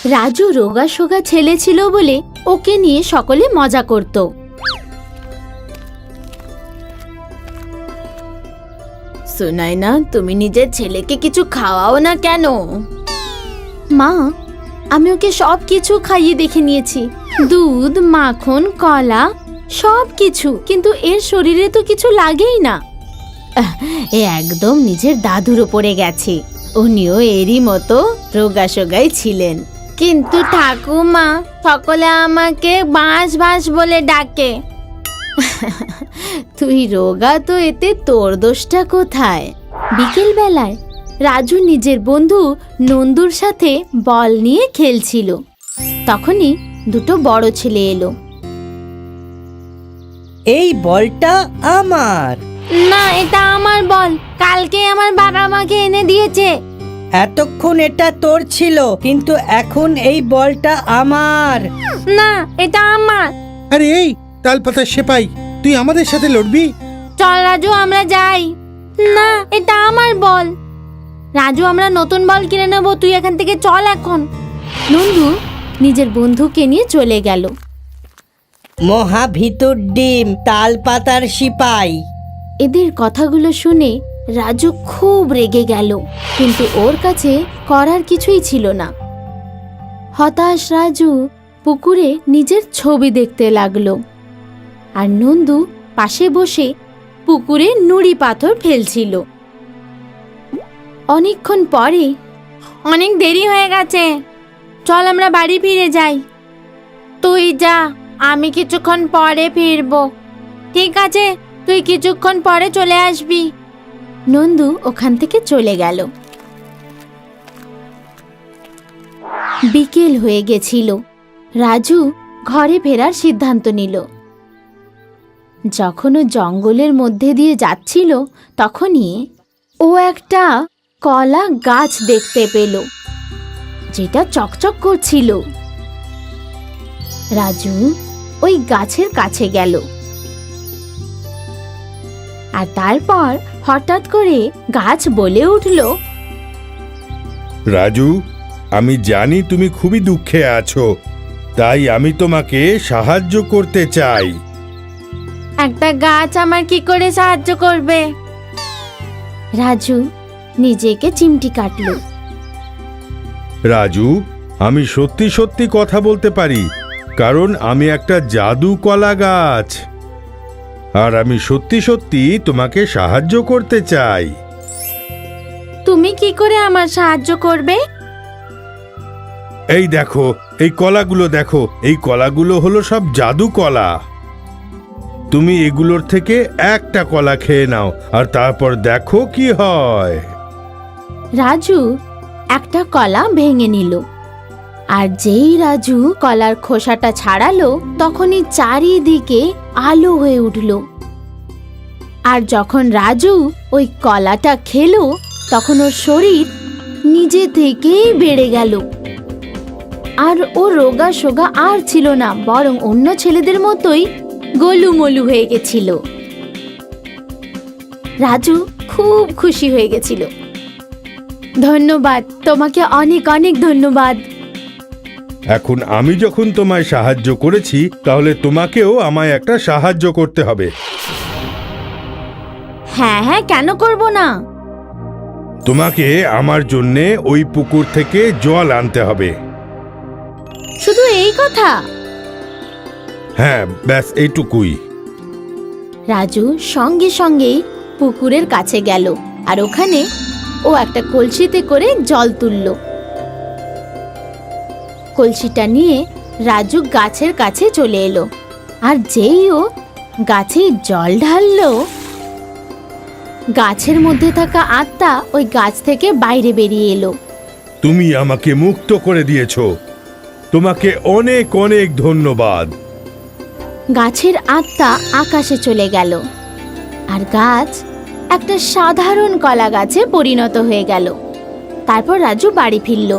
রাজু রোগাসোগা ছেলে ছিল বলে ওকে নিয়ে সকলে মজা করত। সুনাইনা, তুমি নিজের ছেলেকে কিছু খাওয়াও না কেন? মা, আমি ওকে সব কিছু খাইয়ে দেখে নিয়েছি, দুধ, মাখন, কলা, সব কিছু, কিন্তু এর শরীরে তো কিছু লাগেই না। এ একদম নিজের দাদুর ওপরে গেছে। উনিও এরই মতো রোগাসোগাই ছিলেন। কিন্তু ঠাকুমা, সকলে আমাকে বাঁশ বাঁশ বলে ডাকে। তুই রোগা তো, এতে তোর দোষটা কোথায়? বিকেল বেলায় রাজু নিজের বন্ধু নন্দুর সাথে বল নিয়ে খেলছিল। তখনই দুটো বড় ছেলে এলো। এই বলটা আমার। না, এটা আমার বল, কালকে আমার বাবা আমাকে এনে দিয়েছে। এতক্ষণ এটা তোর ছিল, কিন্তু এখন এই বলটা আমার। না, এটা আমার। আরে এই তালপাতার সেপাই, তুই আমাদের সাথে লড়বি? চল রাজু, আমরা যাই। না, এটা আমার বল। রাজু, আমরা নতুন বল কিনে নেব, তুই এখান থেকে চল এখন। নন্দু নিজের বন্ধুকে নিয়ে চলে গেল। মহা ভিতর ডিম, তাল পাতার সিপাই। এদের কথাগুলো শুনে রাজু খুব রেগে গেল, কিন্তু ওর কাছে করার কিছুই ছিল না। হতাশ রাজু পুকুরে নিজের ছবি দেখতে লাগলো, আর নন্দু পাশে বসে পুকুরে নুড়ি পাথর ফেলছিল। অনেকক্ষণ পরে, অনেক দেরি হয়ে গেছে, চল আমরা বাড়ি ফিরে যাই। তুই যা, আমি কিছুক্ষণ পরে ফিরবো। ঠিক আছে, তুই কিছুক্ষণ পরে চলে আসবি। নন্দু ওখান থেকে চলে গেল। বিকেল হয়ে গেছিল। রাজু ঘরে ফেরার সিদ্ধান্ত নিল। যখন ও জঙ্গলের মধ্যে দিয়ে যাচ্ছিল, তখনই ও একটা কলা গাছ দেখতে পেল, যেটা চকচক করছিল। রাজু ওই গাছের কাছে গেল, আর তারপর হঠাৎ করে গাছ বলে উঠল, রাজু, আমি জানি তুমি খুবই দুঃখে আছো, তাই আমি তোমাকে সাহায্য করতে চাই। একটা গাছ আমার কি করে সাহায্য করবে? রাজু নিজেকে চিমটি কাটল। রাজু, আমি সত্যি সত্যি কথা বলতে পারি, কারণ আমি একটা জাদু কলা গাছ, আর আমি সত্যি সত্যি তোমাকে সাহায্য করতে চাই। তুমি কি করে আমার সাহায্য করবে? এই দেখো, এই কলাগুলো দেখো, এই কলাগুলো হলো সব জাদু কলা। তুমি এগুলোর থেকে একটা কলা খেয়ে নাও, আর তারপর দেখো কি হয়। রাজু একটা কলা ভেঙে নিল, আর যেই রাজু কলার খোসাটা ছাড়ালো, তখনই চারিদিকে আলো হয়ে উঠল। আর যখন রাজু ওই কলাটা খেলো, তখন ওর শরীর নিজে থেকেই বেড়ে গেল, আর ও রোগা সোগা আর ছিল না, বরং অন্য ছেলেদের মতোই গোলুমলু হয়ে গেছিল। রাজু খুব খুশি হয়ে গেছিল। ধন্যবাদ, তোমাকে অনেক অনেক ধন্যবাদ। এখন আমি যখন তোমায় সাহায্য করেছি, তাহলে তোমাকেও আমায় একটা সাহায্য করতে হবে। হ্যাঁ হ্যাঁ, কেন করব না? তোমাকে আমার জন্যে ওই পুকুর থেকে জল আনতে হবে। শুধু এই কথা? হ্যাঁ, ব্যাস এইটুকুই। রাজু সঙ্গে সঙ্গেই পুকুরের কাছে গেল, আর ওখানে ও একটা কলসিতে করে জল তুলল। কলসিটা নিয়ে রাজু গাছের কাছে চলে এলো, আর যেই ও গাছে জল ঢাললো, গাছের মধ্যে থাকা আত্মা ওই গাছ থেকে বাইরে বেরিয়ে এলো। তুমি আমাকে মুক্ত করে দিয়েছো, তোমাকে অনেক অনেক ধন্যবাদ। গাছের আত্মা আকাশে চলে গেল, আর গাছ একটা সাধারণ কলা গাছে পরিণত হয়ে গেল। তারপর রাজু বাড়ি ফিরল।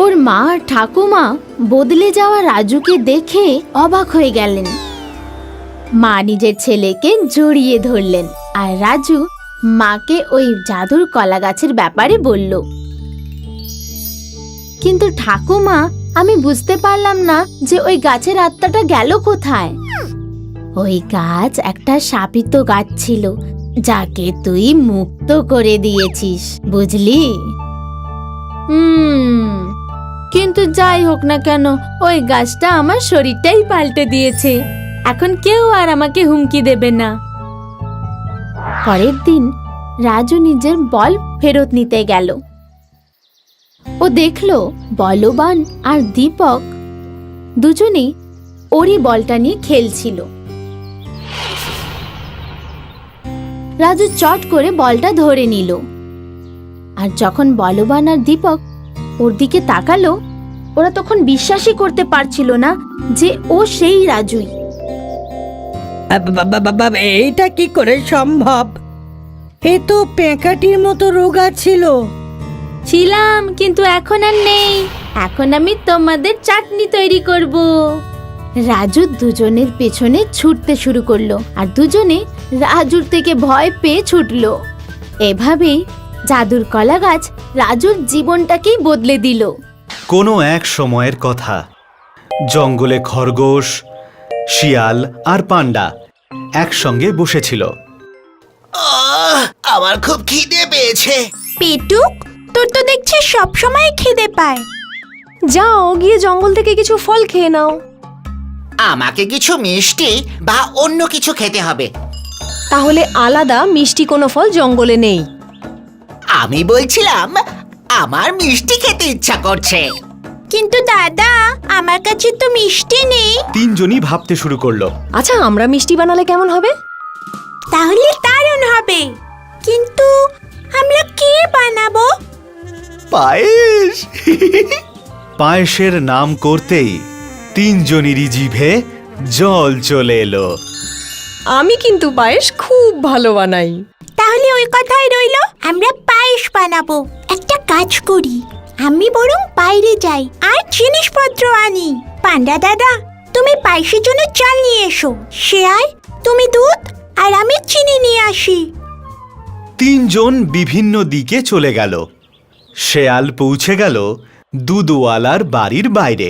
ওর মা আর ঠাকুমা বদলে যাওয়া রাজুকে দেখে অবাক হয়ে গেলেন। মা নিজের ছেলেকে জড়িয়ে ধরলেন, আর রাজু মাকে ওই জাদুর কলা গাছের ব্যাপারে বলল। কিন্তু ঠাকুমা আমি বুঝতে পারলাম না যে ওই গাছের আত্মাটা গেল কোথায়। ওই গাছ একটা শাপিত গাছ ছিল, যাকে তুই মুক্ত করে দিয়েছিস, বুঝলি? কিন্তু যাই হোক না কেন, ওই গাছটা আমার শরীরটাই পাল্টে দিয়েছে। এখন কেউ আর আমাকে হুমকি দেবে না। পরের দিন রাজু নিজের বল ফেরত নিতে গেল। ও দেখল বলবান আর দীপক দুজনেই ওরই বলটা নিয়ে খেলছিল। রাজু চট করে বলটা ধরে নিল, আর যখন বলবান আর দীপক ওর দিকে তাকালো, ওরা তখন বিশ্বাসই করতে পারছিল না যে ও সেই রাজুই। এইটা কি করে সম্ভব? এ তো পেঁকাটির মতো রোগা ছিল। ছিলাম, কিন্তু এখন আর নেই। এখন আমি তোমাদের চাটনি তৈরি করব। রাজু দুজনের পেছনে ছুটতে শুরু করলো, আর দুজনে রাজুর থেকে ভয় পেয়ে ছুটলো। এভাবেই জাদুর কলা গাছ রাজুর জীবনটাকেই বদলে দিল। কোনো এক সময়ের কথা, জঙ্গলে খরগোশ, শিয়াল আর পান্ডা একসঙ্গে বসেছিল। আমার খুব খিদে পেয়েছে। পেটুক, তোর তো দেখছি সব সময় খিদে পায়। যাও গিয়ে জঙ্গল থেকে কিছু ফল খেয়ে নাও। আমাকে কিছু মিষ্টি বা অন্য কিছু খেতে হবে। তাহলে আলাদা মিষ্টি কোনো ফল জঙ্গলে নেই। আমি বলছিলাম আমার মিষ্টি খেতে ইচ্ছা করছে। কিন্তু দাদা, আমার কাছে তো মিষ্টি নেই। তিনজনই ভাবতে শুরু করলো। আচ্ছা, আমরা মিষ্টি বানালে কেমন হবে? তাহলে দারুণ হবে। কিন্তু আমরা কি বানাবো? পায়েস। পায়েসের নাম করতেই তিনজনেরই জিভে জল চলে এলো। আমি কিন্তু পায়েস খুব ভালো বানাই। তাহলে ওই কথাই রইলো, আমরা পায়েস বানাবো। একটা কাজ করি, আমি বরং বাইরে যাই আর জিনিসপত্র আনি। পান্ডা দাদা, তুমি পায়েসের জন্য চাল নিয়ে এসো। শেয়াল, তুমি দুধ আর আমি চিনি নিয়ে আসি। তিনজন বিভিন্ন দিকে চলে গেল। শেয়াল পৌঁছে গেল দুধওয়ালার বাড়ির বাইরে,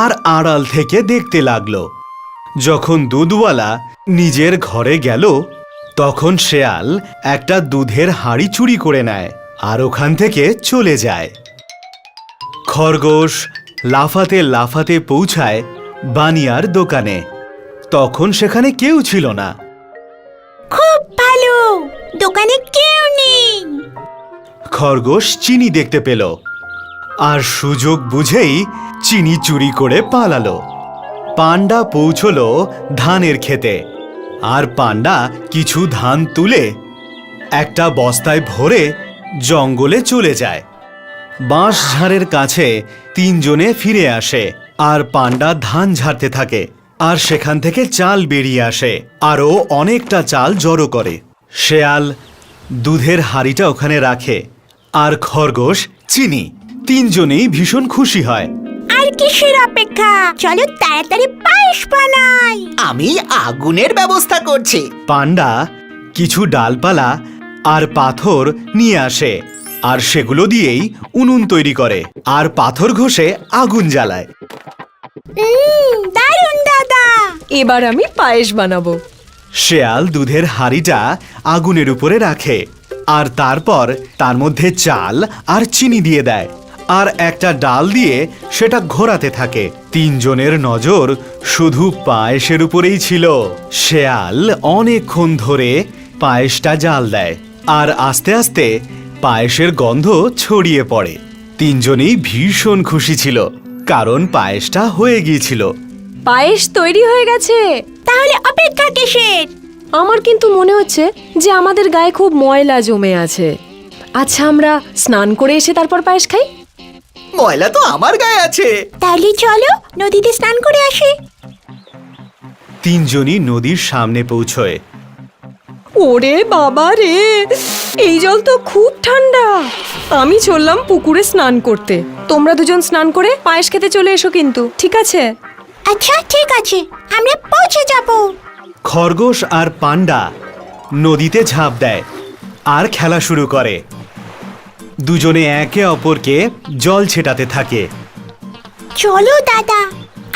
আর আড়াল থেকে দেখতে লাগলো। যখন দুধওয়ালা নিজের ঘরে গেল, তখন শেয়াল একটা দুধের হাঁড়ি চুরি করে নেয় আর ওখান থেকে চলে যায়। খরগোশ লাফাতে লাফাতে পৌঁছায় বানিয়ার দোকানে। তখন সেখানে কেউ ছিল না। খুব ভালো, দোকানে কেউ নেই। খরগোশ চিনি দেখতে পেল, আর সুযোগ বুঝেই চিনি চুরি করে পালালো। পান্ডা পৌঁছলো ধানের ক্ষেতে, আর পান্ডা কিছু ধান তুলে একটা বস্তায় ভরে জঙ্গলে চলে যায়। বাঁশঝাড়ের কাছে তিনজনে ফিরে আসে, আর পান্ডা ধান ঝাড়তে থাকে, আর সেখান থেকে চাল বেরিয়ে আসে, আরও অনেকটা চাল জড়ো করে। শেয়াল দুধের হাঁড়িটা ওখানে রাখে, আর খরগোশ চিনি। তিনজনেই ভীষণ খুশি হয়। আর কিসের অপেক্ষা, চলো তাড়াতাড়ি পায়েস বানাই। আমি আগুনের ব্যবস্থা করছি। পান্ডা কিছু ডালপালা আর পাথর নিয়ে আসে, আর সেগুলো দিয়েই উনুন তৈরি করে, আর পাথর ঘষে আগুন জ্বালায়। দারুণ দাদা, এবার আমি পায়েস বানাবো। শেয়াল দুধের হাঁড়িটা আগুনের উপরে রাখে, আর তারপর তার মধ্যে চাল আর চিনি দিয়ে দেয়, আর একটা ডাল দিয়ে সেটা ঘোরাতে থাকে। তিনজনের নজর শুধু পায়েসের উপরেই ছিল। শেয়াল অনেকক্ষণ ধরে পায়েসটা জাল দেয়, আর আস্তে আস্তে পায়েসের গন্ধ ছড়িয়ে পড়ে। তিনজনেই ভীষণ খুশি ছিল, কারণ পায়েসটা হয়ে গিয়েছিল। পায়েস তৈরি হয়ে গেছে, তাহলে অপেক্ষা কিসের? আমার কিন্তু মনে হচ্ছে যে আমাদের গায়ে খুব ময়লা জমে আছে। আচ্ছা, আমরা স্নান করে এসে তারপর পায়েস খাই। ময়লা তো আমার গায়ে আছে। তাহলে চলো নদীতে স্নান করে আসি। তিনজনই নদীর সামনে পৌঁছয়। ওরে বাবা রে, এই জল তো খুব ঠান্ডা। আমি চললাম পুকুরে স্নান করতে। তোমরা দুজন স্নান করে পায়েস খেতে চলে এসো কিন্তু, ঠিক আছে? আচ্ছা ঠিক আছে, আমরা পৌঁছে যাব। খরগোশ আর পান্ডা নদীতে ঝাঁপ দেয় আর খেলা শুরু করে। দুজনে একে অপরকে জল ছেটাতে থাকে। চলো দাদা,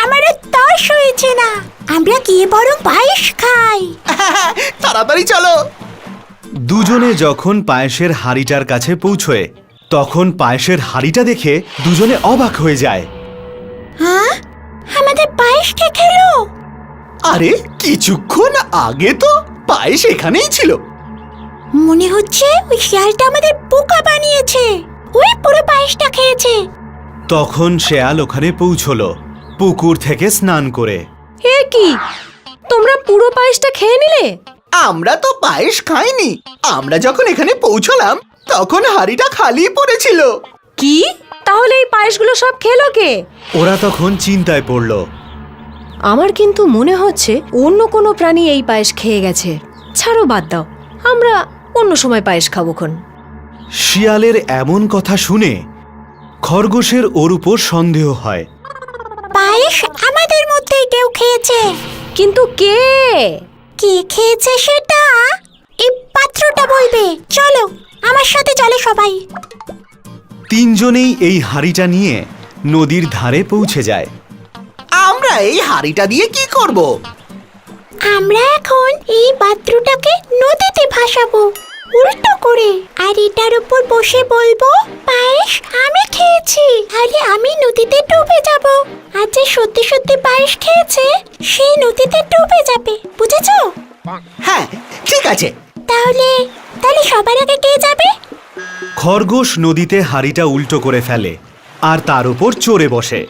আমারও তর্স হয়েছে না, আমরা গিয়ে বরং পায়েস খাই। তাড়াতাড়ি চলো। দুজনে যখন পায়েসের হাঁড়িটার কাছে পৌঁছয় তখন পায়েসের হাঁড়িটা দেখে দুজনে অবাক হয়ে যায়। হ্যাঁ, আমাদের পায়েস কে খেলো? আরে কিছুক্ষণ আগে তো পায়েস এখানেই ছিল। মনে হচ্ছে ওই শিয়ালটা আমাদের বোকা বানিয়েছে, ওই পুরো পায়েসটা খেয়েছে। তখন শেয়াল ওখানে পৌঁছলো পুকুর থেকে স্নান করে। এ কি, তোমরা পুরো পায়েসটা খেয়ে নিলে? আমরা তো পায়েস খাইনি, আমরা যখন এখানে পৌঁছলাম তখন হাঁড়িটা খালি পড়েছিল। কি, তাহলে এই পায়েসগুলো সব খেলো কে? ওরা তখন চিন্তায় পড়ল। আমার কিন্তু মনে হচ্ছে অন্য কোনো প্রাণী এই পায়েস খেয়ে গেছে। ছাড়ো, বাদ দাও, আমরা অন্য সময় পায়েস খাবোখন। শিয়ালের এমন কথা শুনে খরগোশের ওর উপর সন্দেহ হয়। পায়েস আমাদের মধ্যে কেউ খেয়েছে, কিন্তু কে? কে খেয়েছে সেটা এই পাত্রটা বলবে। চলো আমার সাথে, চলে সবাই। তিনজনেই এই হাঁড়িটা নিয়ে নদীর ধারে পৌঁছে যায়। আমরা এই হাঁড়িটা দিয়ে কি করব? আমরা এখন এই পাত্রটাকে নদীতে ভাসাবো উল্টো করে, আর এটার উপর বসে বলবো পায়েস আমি খেয়েছি, আরে আমি নদীতে ডুবে যাব। আর যে সত্যি সত্যি পায়েস খেয়েছে সেই নদীতে ডুবে যাবে, বুঝেছো? হ্যাঁ ঠিক আছে। তাহলে তাহলে সবার আগে কে যাবে? খরগোশ নদীতে হাঁড়িটা উল্টো করে ফেলে আর তার উপর চড়ে বসে।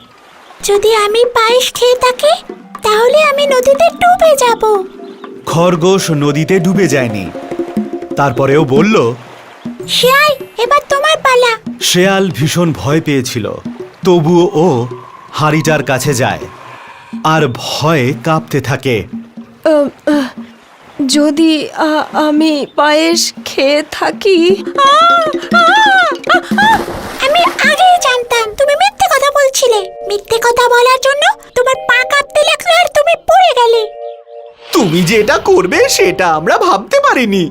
যদি আমি পায়েস খেয়ে থাকি তাহলে আমি নদীতে ডুবে যাব। খরগোশ নদীতে ডুবে যায়নি। তারপরেও বলল, শিয়াল, এবার তোমার পালা। শেয়াল ভীষণ ভয় পেয়েছিল, তবুও ও হাঁড়িটার কাছে যায় আর ভয়ে কাঁপতে থাকে। যদি আমি পায়েস খেয়ে থাকি। আমি আগেই জানতাম তুমি মিথ্যে কথা বলছিলে। মিথ্যে কথা বলার জন্য তোমার পা কাঁপতে লাগলো আর তুমি পড়ে গেলে। তুমি যেটা করবে সেটা আমরা ভাবতে পারিনি।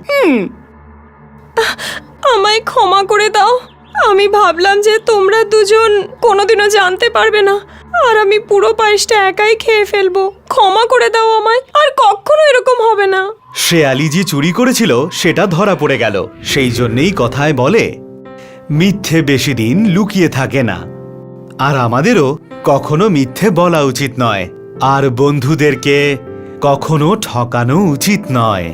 আমায় ক্ষমা করে দাও, আমি ভাবলাম যে তোমরা দুজন কোনোদিনও জানতে পারবে না, আর আমি পুরো পায়েসটা একাই খেয়ে ফেলবো। ক্ষমা করে দাও আমায়, আর কখনো এরকম হবে না। শেয়ালি যে চুরি করেছিল সেটা ধরা পড়ে গেল। সেই জন্যেই কথায় বলে, মিথ্যে বেশি দিন লুকিয়ে থাকে না। আর আমাদেরও কখনো মিথ্যে বলা উচিত নয়, আর বন্ধুদেরকে কখনো ঠকানো উচিত নয়।